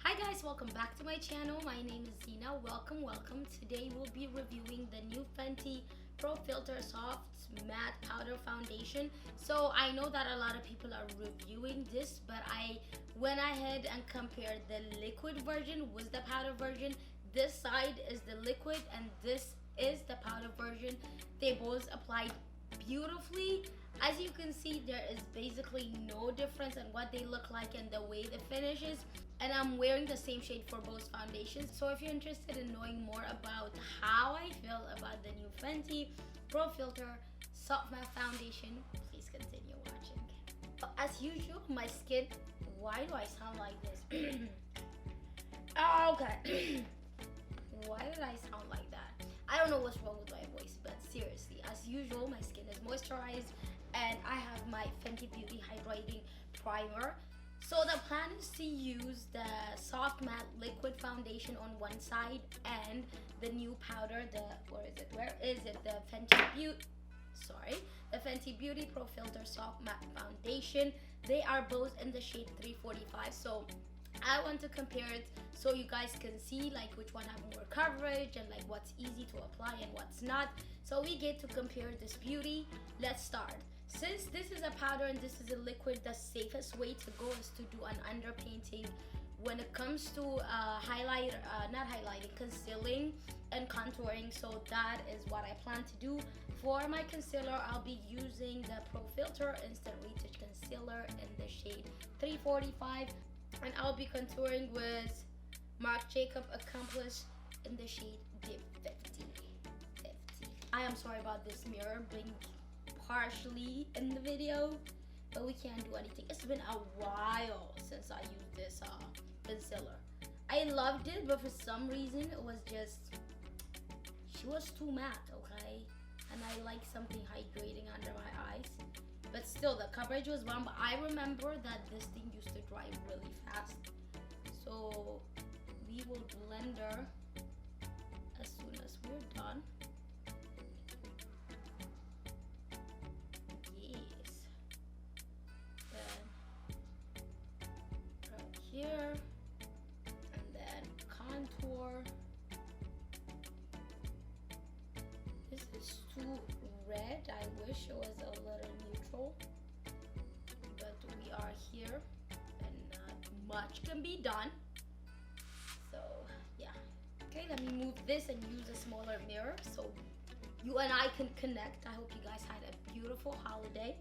Hi guys, welcome back to my channel. My name is Zina. Welcome. Today we'll be reviewing the new Fenty Pro Filt'r Soft Matte Powder Foundation. So I know that a lot of people are reviewing this, but I went ahead and compared the liquid version with the powder version. This side is the liquid and this is the powder version. They both applied beautifully. As you can see, there is basically no difference in what they look like and the way the finish is. And I'm wearing the same shade for both foundations. So if you're interested in knowing more about how I feel about the new Fenty Pro Filt'r Soft Matte Foundation, please continue watching. As usual, my skin, why do I sound like this? Oh, okay. Why did I sound like that? I don't know what's wrong with my voice, but seriously, as usual, my skin is moisturized and I have my Fenty Beauty Hydrating Primer. So the plan is to use the soft matte liquid foundation on one side and the new powder, the Fenty Beauty Pro Filt'r Soft Matte Foundation. They are both in the shade 345. So I want to compare it so you guys can see like which one have more coverage and like what's easy to apply and what's not. So we get to compare this beauty. Let's start. Since this is a powder and this is a liquid, the safest way to go is to do an underpainting when it comes to concealing and contouring. So that is what I plan to do. For my concealer, I'll be using the Pro Filt'r Instant Retouch Concealer in the shade 345. And I'll be contouring with Marc Jacob Accomplice in the shade Deep 50. I am sorry about this mirror being partially in the video, but we can't do anything. It's been a while since I used this concealer. I loved it, but for some reason it was just, she was too matte, okay? And I like something hydrating under my eyes. But still, the coverage was wrong. But I remember that this thing used to dry really fast. So we will blend her as soon as we're done. Here and then contour. This is too red. I wish it was a little neutral, but we are here and not much can be done. So yeah, okay, let me move this and use a smaller mirror so you and I can connect. I hope you guys had a beautiful holiday.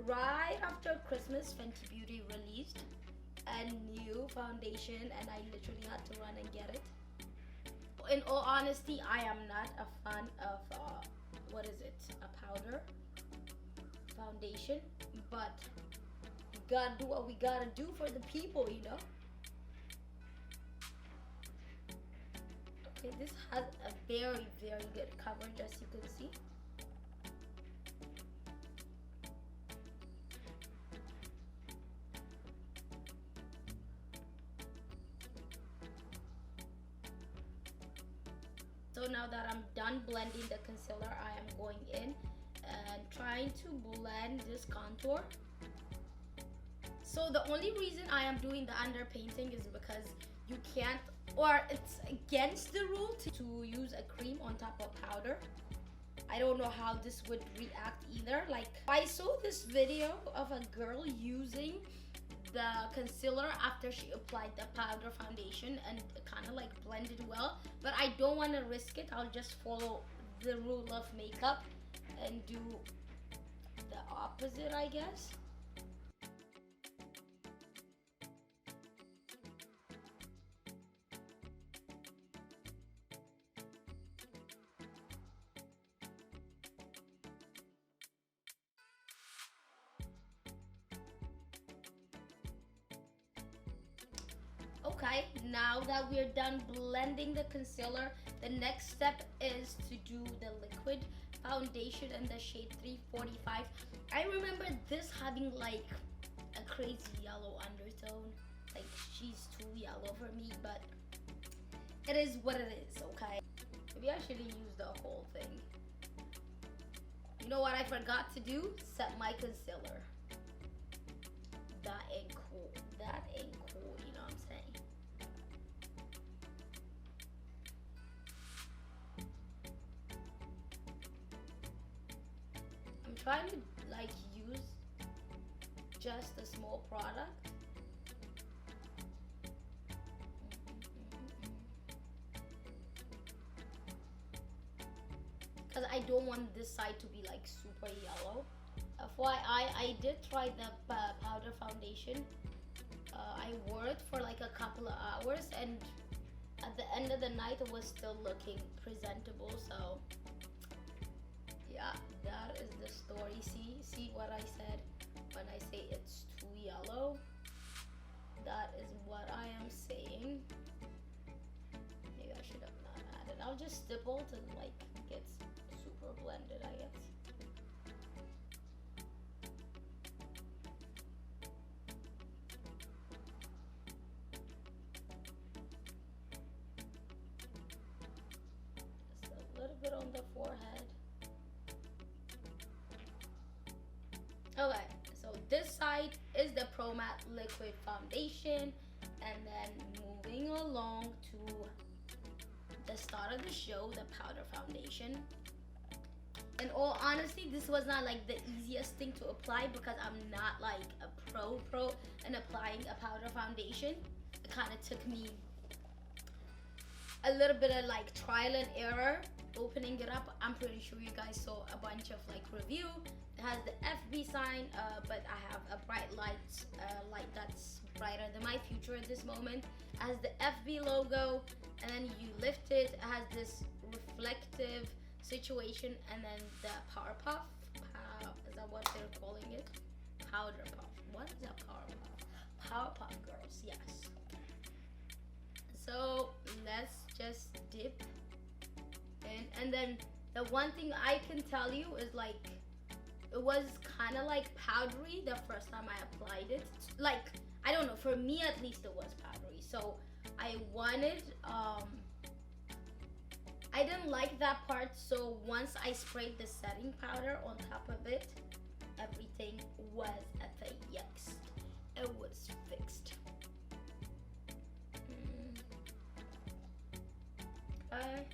Right after Christmas, Fenty Beauty released a new foundation and I literally had to run and get it. In all honesty, I am not a fan of a powder foundation, but we gotta do what we gotta do for the people, you know. Okay, this has a very good coverage, as you can see. So now that I'm done blending the concealer, I am going in and trying to blend this contour. So the only reason I am doing the underpainting is because you can't, or it's against the rule to use a cream on top of powder. I don't know how this would react either. Like, I saw this video of a girl using the concealer after she applied the powder foundation and it kind of like blended well, but I don't want to risk it. I'll just follow the rule of makeup and do the opposite, I guess. Okay, now that we're done blending the concealer, the next step is to do the liquid foundation in the shade 345. I remember this having like a crazy yellow undertone. Like, she's too yellow for me, but it is what it is, okay? Maybe I should have used the whole thing. You know what I forgot to do? Set my concealer. That ain't cool. That ain't cool, you know what I'm saying? trying to like use just a small product. Because I don't want this side to be like super yellow. FYI, I did try the powder foundation. I wore it for like a couple of hours, and at the end of the night it was still looking presentable. So yeah, that is the story. See what I said when I say it's too yellow? That is what I am saying. Maybe I should have not added. I'll just stipple till like gets super blended, I guess. Just a little bit on the forehead. Okay, so this side is the Pro Matte Liquid Foundation, and then moving along to the start of the show, the powder foundation. In all honesty, this was not like the easiest thing to apply because I'm not like a pro in applying a powder foundation. It kind of took me a little bit of like trial and error opening it up. I'm pretty sure you guys saw a bunch of like review. It has the FB sign, but I have a bright light that's brighter than my future at this moment. It has the FB logo, and then you lift it. It has this reflective situation, and then the Power Puff. Is that what they're calling it? Powder Puff. What is a Power Puff? Power Puff Girls, yes. So let's just dip in, and then the one thing I can tell you is like it was kind of like powdery the first time I applied it. Like, I don't know, for me at least it was powdery. So I wanted I didn't like that part, so once I sprayed the setting powder on top of it, everything was fixed. It was fixed. Okay.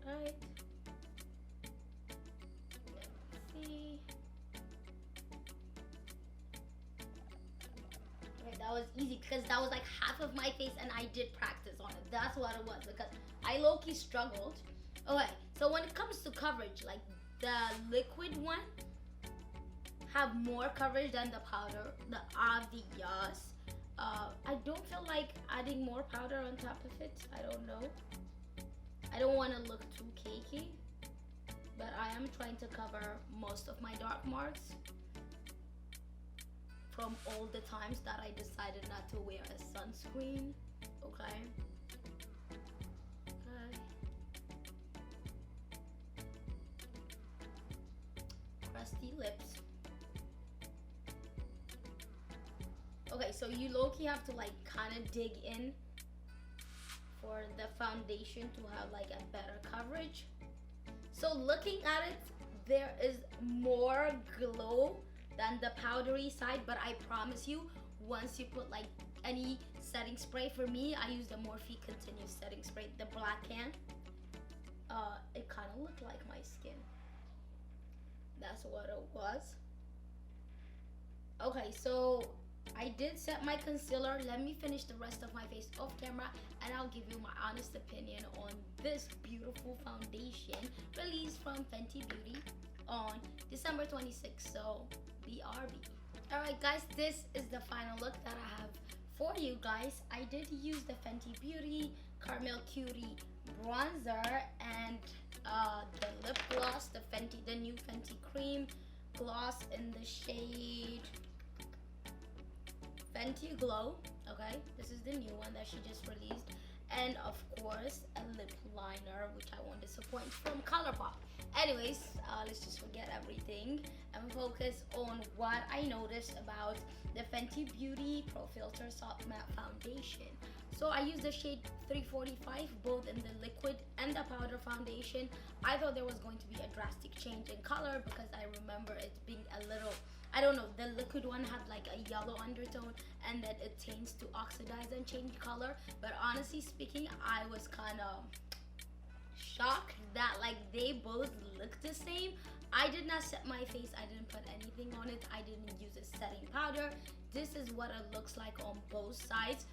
Right. Let's see. Okay, that was easy because that was like half of my face, and I did practice on it. That's what it was, because I low-key struggled. Okay, so when it comes to coverage, like the liquid one have more coverage than the powder, the obvious. I don't feel like adding more powder on top of it. I don't know. I don't want to look too cakey, but I am trying to cover most of my dark marks from all the times that I decided not to wear a sunscreen. Okay. Crusty lips. Okay, so you low-key have to like kind of dig in for the foundation to have like a better coverage. So looking at it, there is more glow than the powdery side, but I promise you, once you put like any setting spray, for me, I use the Morphe Continuous Setting Spray, the black can. It kind of looked like my skin. That's what it was. Okay, so I did set my concealer. Let me finish the rest of my face off camera, and I'll give you my honest opinion on this beautiful foundation released from Fenty Beauty on December 26th. So BRB. Alright guys, this is the final look that I have for you guys. I did use the Fenty Beauty Caramel Cutie bronzer and the lip gloss, the new Fenty Cream gloss in the shade Fenty Glow. Okay, this is the new one that she just released, and of course a lip liner, which I won't disappoint, from ColourPop. Anyways, let's just forget everything and focus on what I noticed about the Fenty Beauty Pro Filt'r Soft Matte Foundation. So I used the shade 345 both in the liquid and the powder foundation. I thought there was going to be a drastic change in color because I remember it being a little I don't know, the liquid one had like a yellow undertone, and then it tends to oxidize and change color. But honestly speaking, I was kind of shocked that like they both look the same. I did not set my face, I didn't put anything on it, I didn't use a setting powder. This is what it looks like on both sides.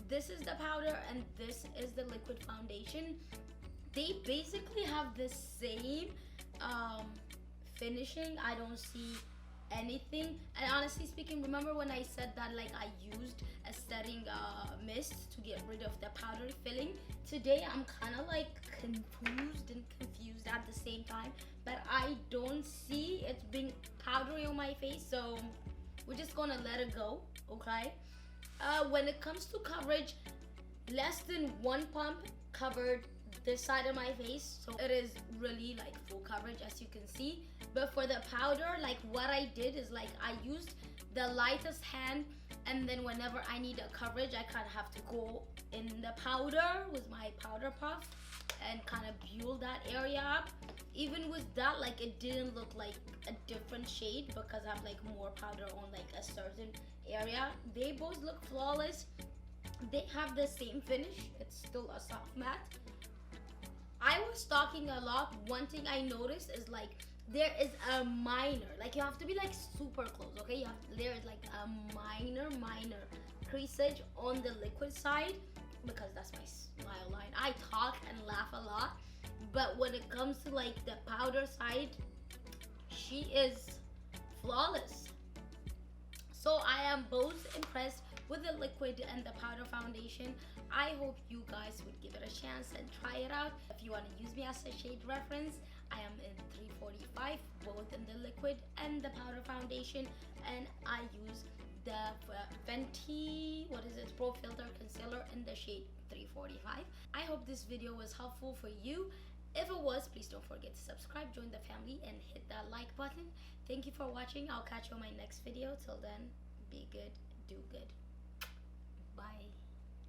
This is the powder and this is the liquid foundation. They basically have the same finishing. I don't see anything. And honestly speaking, remember when I said that like I used a setting mist to get rid of the powdery filling? Today I'm kind of like confused and confused at the same time, but I don't see it being powdery on my face, so we're just gonna let it go, okay? When it comes to coverage, less than one pump covered this side of my face, so it is really like full coverage, as you can see. But for the powder, like what I did is like I used the lightest hand, and then whenever I need a coverage, I kind of have to go in the powder with my powder puff and kind of build that area up. Even with that, like it didn't look like a different shade because I have like more powder on like a certain area. They both look flawless. They have the same finish. It's still a soft matte. I was talking a lot. One thing I noticed is like there is a minor, like you have to be like super close, okay? There is like a minor creasage on the liquid side, because that's my smile line. I talk and laugh a lot, but when it comes to like the powder side, she is flawless. So I am both impressed with the liquid and the powder foundation. I hope you guys would give it a chance and try it out. If you want to use me as a shade reference, I am in 345, both in the liquid and the powder foundation, and I use the Fenty Pro Filt'r concealer in the shade 345. I hope this video was helpful for you. If it was, please don't forget to subscribe, join the family, and hit that like button. Thank you for watching. I'll catch you on my next video. Till then, be good, do good. Bye.